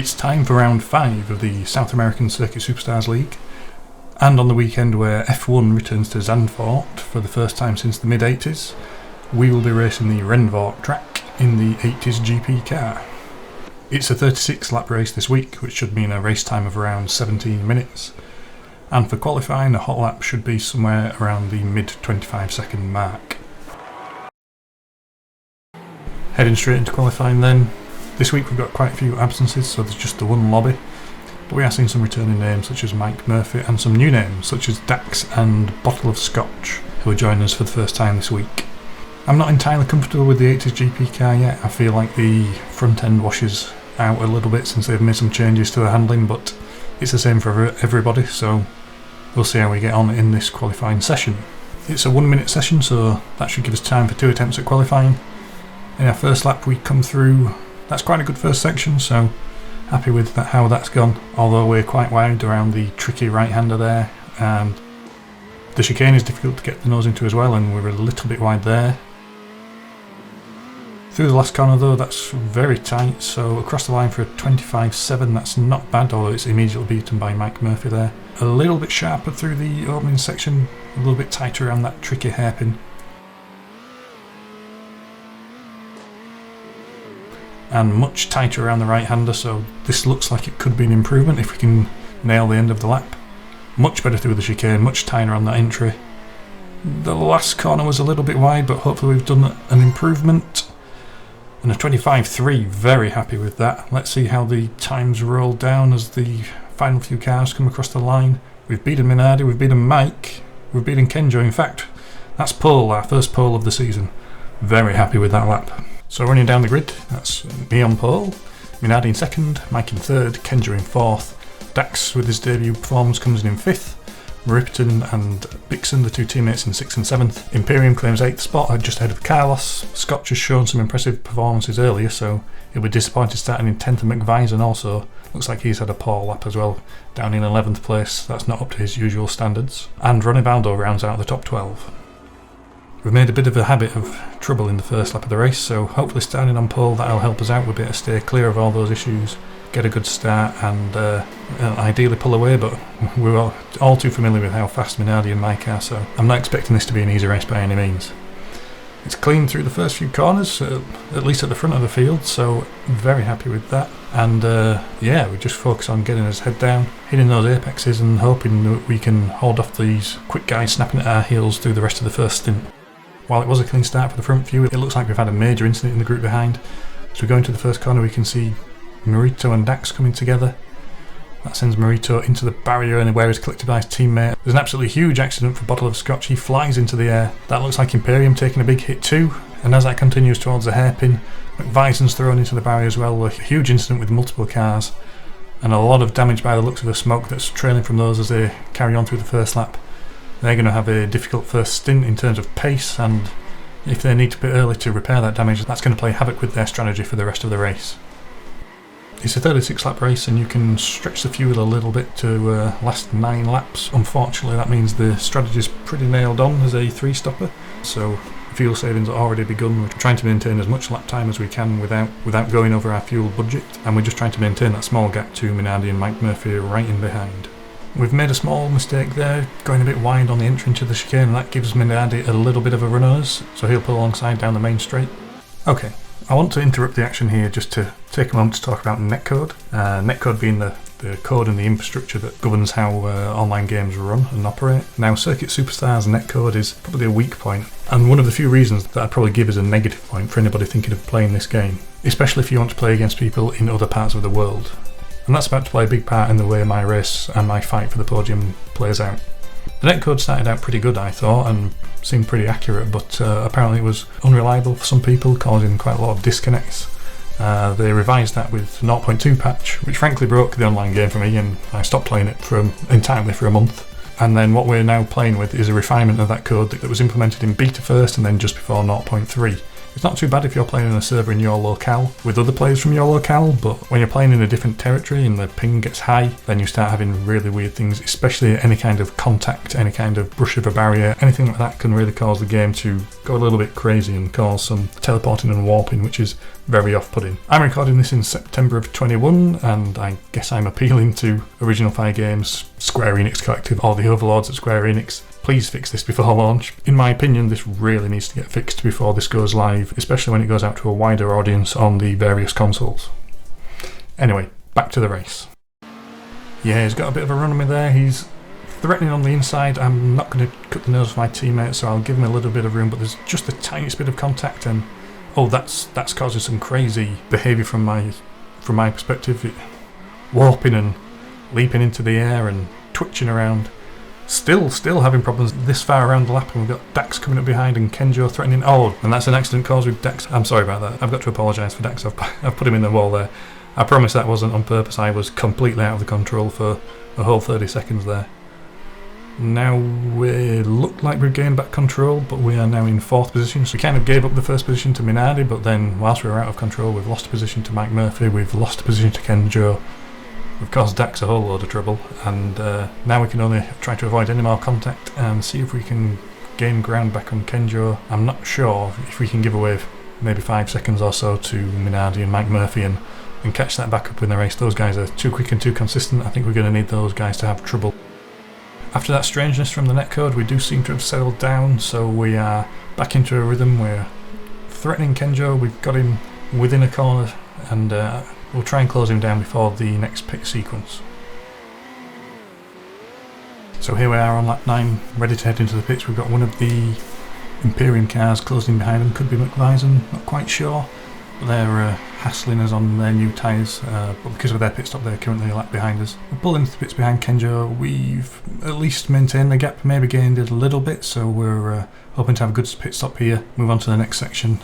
It's time for round 5 of the South American Circuit Superstars League, and on the weekend where F1 returns to Zandvoort for the first time since the mid-80s, we will be racing the Rennvoort track in the 80s GP car. It's a 36 lap race this week, which should mean a race time of around 17 minutes, and for qualifying a hot lap should be somewhere around the mid 25 second mark. Heading straight into qualifying then. This week we've got quite a few absences, so there's just the one lobby, but we are seeing some returning names such as Mike Murphy and some new names such as Dax and Bottle of Scotch, who are joining us for the first time this week. I'm not entirely comfortable with the 80s GP car yet. I feel like the front end washes out a little bit since they've made some changes to the handling, but it's the same for everybody, so we'll see how we get on in this qualifying session. It's a 1 minute session, so that should give us time for 2 attempts at qualifying. In our first lap we come through. That's quite a good first section, so happy with that, how that's gone, although we're quite wide around the tricky right-hander there, and the chicane is difficult to get the nose into as well, and we're a little bit wide there. Through the last corner though, that's very tight, so across the line for a 25.7, that's not bad, although it's immediately beaten by Mike Murphy there. A little bit sharper through the opening section, a little bit tighter around that tricky hairpin. And much tighter around the right-hander, so this looks like it could be an improvement if we can nail the end of the lap. Much better through the chicane, much tighter on that entry. The last corner was a little bit wide, but hopefully we've done an improvement. And a 25.3, very happy with that. Let's see how the times roll down as the final few cars come across the line. We've beaten Minardi, we've beaten Mike, we've beaten Kenjo. In fact, that's pole, our first pole of the season. Very happy with that lap. So running down the grid, that's me on pole, Minardi in second, Mike in third, Kenjo in fourth, Dax with his debut performance comes in fifth, Muritopin and Bixen, the two teammates, in 6th and 7th. Imperium claims 8th spot, just ahead of Carlos. Scotch has shown some impressive performances earlier, so he'll be disappointed starting in 10th, and McVizn also looks like he's had a poor lap as well, down in 11th place. That's not up to his usual standards. And Rennvoort rounds out the top 12. We've made a bit of a habit of trouble in the first lap of the race, so hopefully starting on pole that'll help us out with it to stay clear of all those issues, get a good start and ideally pull away, but we're all too familiar with how fast Minardi and Mike are, so I'm not expecting this to be an easy race by any means. It's clean through the first few corners, at least at the front of the field, so very happy with that. And yeah, we just focus on getting his head down, hitting those apexes and hoping that we can hold off these quick guys snapping at our heels through the rest of the first stint. While it was a clean start for the front few, it looks like we've had a major incident in the group behind. As we go into the first corner, we can see Murito and Dax coming together. That sends Murito into the barrier and where he's collected by his teammate. There's an absolutely huge accident for Bottle of Scotch. He flies into the air. That looks like Imperium taking a big hit too. And as that continues towards the hairpin, McVizzen's thrown into the barrier as well. A huge incident with multiple cars. And a lot of damage by the looks of the smoke that's trailing from those as they carry on through the first lap. They're going to have a difficult first stint in terms of pace, and if they need to pit early to repair that damage, that's going to play havoc with their strategy for the rest of the race. It's a 36 lap race and you can stretch the fuel a little bit to last 9 laps. Unfortunately that means the strategy's pretty nailed on as a 3-stopper, so fuel savings are already begun. We're trying to maintain as much lap time as we can without going over our fuel budget, and we're just trying to maintain that small gap to Minardi and Mike Murphy right in behind. We've made a small mistake there, going a bit wide on the entry into the chicane, and that gives Minardi a little bit of a run on us, so he'll pull alongside down the main straight. Okay, I want to interrupt the action here just to take a moment to talk about Netcode. Netcode being the code and the infrastructure that governs how online games run and operate. Now, Circuit Superstars Netcode is probably a weak point, and one of the few reasons that I'd probably give as a negative point for anybody thinking of playing this game, especially if you want to play against people in other parts of the world. And that's about to play a big part in the way my race and my fight for the podium plays out. The netcode started out pretty good, I thought, and seemed pretty accurate, but apparently it was unreliable for some people, causing quite a lot of disconnects. They revised that with 0.2 patch, which frankly broke the online game for me, and I stopped playing it entirely for a month. And then what we're now playing with is a refinement of that code that was implemented in beta first and then just before 0.3. It's not too bad if you're playing in a server in your locale with other players from your locale, but when you're playing in a different territory and the ping gets high, then you start having really weird things, especially any kind of contact, any kind of brush of a barrier, anything like that can really cause the game to go a little bit crazy and cause some teleporting and warping, which is very off-putting. I'm recording this in September of 21, and I guess I'm appealing to Original Fire Games, Square Enix Collective, or the overlords at Square Enix. Please fix this before launch. In my opinion, this really needs to get fixed before this goes live, especially when it goes out to a wider audience on the various consoles. Anyway, back to the race. Yeah, he's got a bit of a run on me there. He's threatening on the inside. I'm not going to cut the nose of my teammate, so I'll give him a little bit of room, but there's just the tiniest bit of contact, and oh, that's causing some crazy behaviour from my perspective. Warping and leaping into the air and twitching around. Still having problems this far around the lap, and we've got Dax coming up behind and Kenjo threatening. Oh, and that's an accident caused with Dax. I'm sorry about that. I've got to apologise for Dax. I've put him in the wall there. I promise that wasn't on purpose. I was completely out of the control for a whole 30 seconds there. Now we look like we've gained back control, but we are now in 4th position. So we kind of gave up the first position to Minardi, but then whilst we were out of control, we've lost a position to Mike Murphy, we've lost a position to Kenjo. We've caused Dax a whole load of trouble, and now we can only try to avoid any more contact and see if we can gain ground back on Kenjo. I'm not sure if we can give away maybe 5 seconds or so to Minardi and Mike Murphy and catch that back up in the race. Those guys are too quick and too consistent. I think we're going to need those guys to have trouble. After that strangeness from the netcode, we do seem to have settled down, so we are back into a rhythm. We're threatening Kenjo, we've got him within a corner, and we'll try and close him down before the next pit sequence. So here we are on lap 9, ready to head into the pits. We've got one of the Imperium cars closing behind them, could be McVizn, not quite sure. They're hassling us on their new tyres, but because of their pit stop they're currently a lap behind us. We're pulling into the pits behind Kenjo. We've at least maintained the gap, maybe gained it a little bit, so we're hoping to have a good pit stop here, move on to the next section.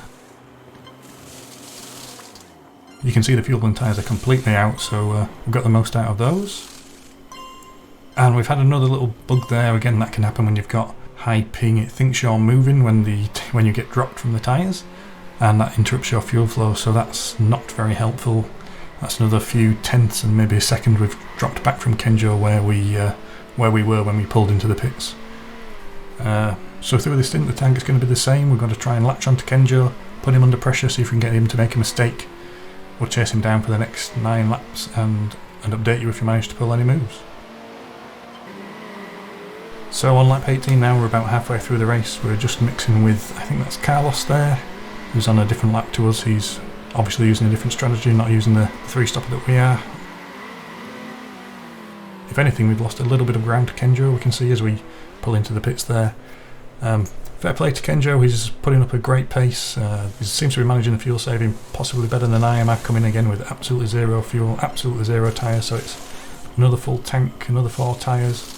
You can see the fuel and tyres are completely out, so we've got the most out of those. And we've had another little bug there. Again, that can happen when you've got high ping. It thinks you're moving when you get dropped from the tyres, and that interrupts your fuel flow, so that's not very helpful. That's another few tenths and maybe a second we've dropped back from Kenjo where we were when we pulled into the pits. So through this stint the tank is going to be the same. We're going to try and latch onto Kenjo, put him under pressure, see if we can get him to make a mistake. We'll chase him down for the next 9 laps and update you if you manage to pull any moves. So on lap 18 now, we're about halfway through the race. We're just mixing with, I think that's Carlos there, who's on a different lap to us. He's obviously using a different strategy, not using the 3-stopper that we are. If anything, we've lost a little bit of ground to Kenjo, we can see as we pull into the pits there. Fair play to Kenjo, he's putting up a great pace. He seems to be managing the fuel saving possibly better than I am. I've come in again with absolutely zero fuel, absolutely zero tyres, so it's another full tank, another 4 tyres.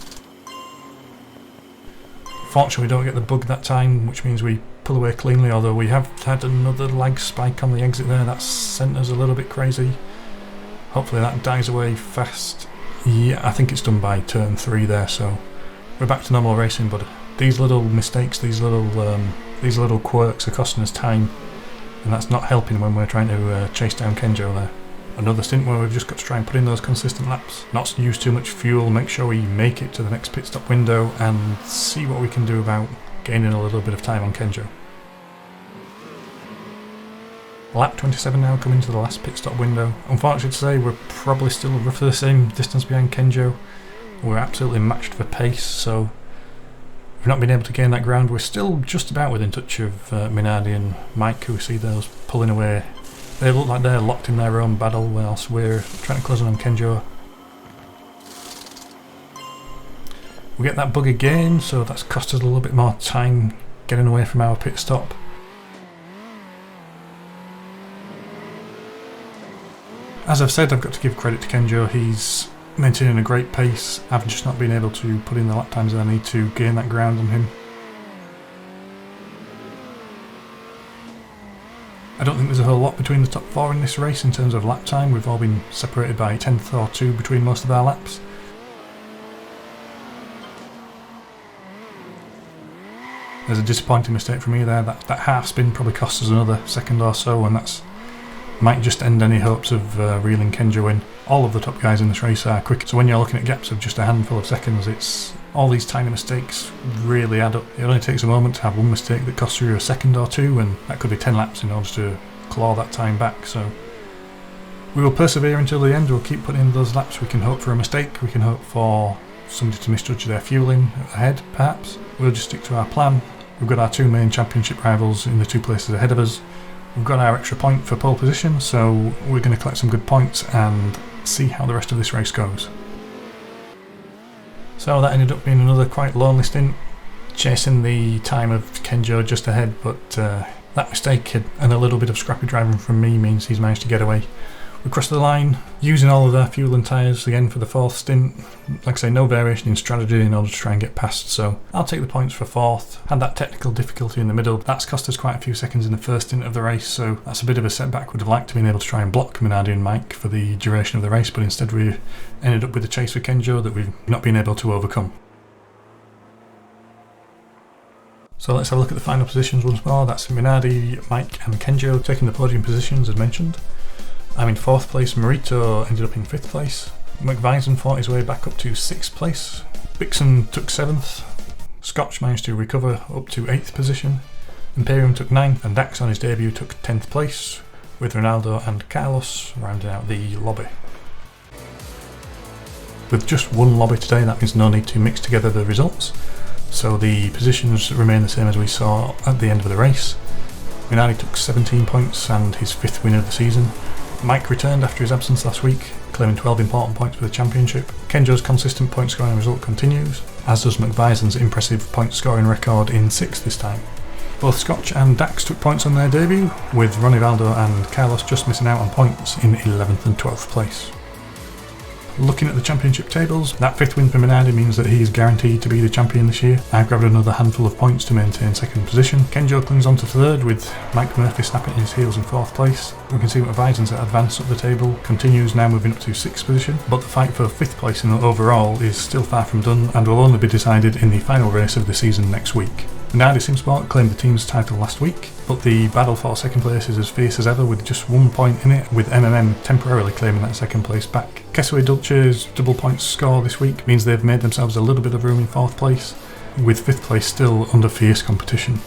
Fortunately we don't get the bug that time, which means we pull away cleanly, although we have had another lag spike on the exit there. That's sent us a little bit crazy. Hopefully that dies away fast. Yeah, I think it's done by turn 3 there, so we're back to normal racing, but these little mistakes, these little quirks are costing us time, and that's not helping when we're trying to chase down Kenjo there. Another stint where we've just got to try and put in those consistent laps, not use too much fuel, make sure we make it to the next pit stop window, and see what we can do about gaining a little bit of time on Kenjo. Lap 27 now, coming to the last pit stop window. Unfortunately to say, we're probably still roughly the same distance behind Kenjo. We're absolutely matched for pace, so we've not been able to gain that ground. We're still just about within touch of Minardi and Mike, who we see those pulling away. They look like they're locked in their own battle, whilst we're trying to close in on Kenjo. We get that bug again, so that's cost us a little bit more time getting away from our pit stop. As I've said, I've got to give credit to Kenjo. He's maintaining a great pace. I've just not been able to put in the lap times that I need to gain that ground on him. I don't think there's a whole lot between the top 4 in this race in terms of lap time. We've all been separated by a tenth or 2 between most of our laps. There's a disappointing mistake from me there. That half spin probably cost us another second or so, and that's might just end any hopes of reeling Kenjo in. All of the top guys in this race are quick, so when you're looking at gaps of just a handful of seconds, it's all these tiny mistakes really add up. It only takes a moment to have one mistake that costs you a second or two, and that could be 10 laps in order to claw that time back. So we will persevere until the end. We'll keep putting in those laps. We can hope for a mistake, we can hope for somebody to misjudge their fueling ahead perhaps. We'll just stick to our plan. We've got our two main championship rivals in the two places ahead of us. We've got our extra point for pole position, so we're going to collect some good points and see how the rest of this race goes. So that ended up being another quite lonely stint, chasing the time of Kenjo just ahead, but that mistake and a little bit of scrappy driving from me means he's managed to get away. We crossed the line, using all of their fuel and tyres again for the fourth stint. Like I say, no variation in strategy in order to try and get past, so I'll take the points for fourth. Had that technical difficulty in the middle. That's cost us quite a few seconds in the first stint of the race, so that's a bit of a setback. Would have liked to been able to try and block Minardi and Mike for the duration of the race, but instead we ended up with a chase for Kenjo that we've not been able to overcome. So let's have a look at the final positions once more. That's Minardi, Mike and Kenjo taking the podium positions as mentioned. I'm in 4th place, Murito ended up in 5th place, McVizn fought his way back up to 6th place, Bixen took 7th, Scotch managed to recover up to 8th position, Imperium took 9th, and Dax on his debut took 10th place, with Ronaldo and Carlos rounding out the lobby. With just one lobby today, that means no need to mix together the results, so the positions remain the same as we saw at the end of the race. Minardi took 17 points and his 5th win of the season. Mike returned after his absence last week, claiming 12 important points for the championship. Kenjo's consistent point scoring result continues, as does McVizon's impressive point scoring record in 6th this time. Both Scotch and Dax took points on their debut, with Ronnivado and Carlos just missing out on points in 11th and 12th place. Looking at the championship tables, that 5th win for Minardi means that he is guaranteed to be the champion this year. I've grabbed another handful of points to maintain 2nd position. Kenjo clings on to 3rd, with Mike Murphy snapping his heels in 4th place. We can see McVizon's advance up the table continues, now moving up to 6th position, but the fight for 5th place in the overall is still far from done and will only be decided in the final race of the season next week. Minardi Simsport claimed the team's title last week, but the battle for 2nd place is as fierce as ever with just 1 point in it, with MMM temporarily claiming that 2nd place back. Kesue Dulce's double points score this week means they've made themselves a little bit of room in 4th place, with 5th place still under fierce competition.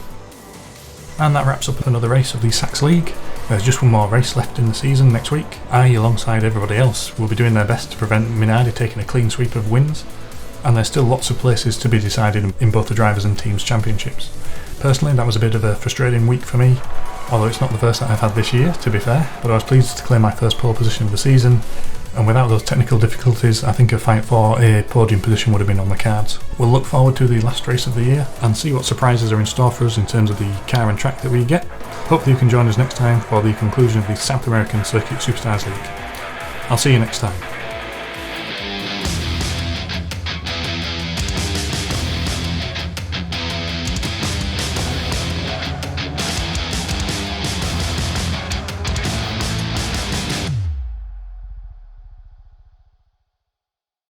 And that wraps up another race of the SACS League. There's just one more race left in the season next week. I, alongside everybody else, will be doing their best to prevent Minardi taking a clean sweep of wins, and there's still lots of places to be decided in both the drivers and teams championships. Personally, that was a bit of a frustrating week for me, although it's not the first that I've had this year, to be fair, but I was pleased to claim my first pole position of the season, and without those technical difficulties, I think a fight for a podium position would have been on the cards. We'll look forward to the last race of the year and see what surprises are in store for us in terms of the car and track that we get. Hopefully you can join us next time for the conclusion of the South American Circuit Superstars League. I'll see you next time.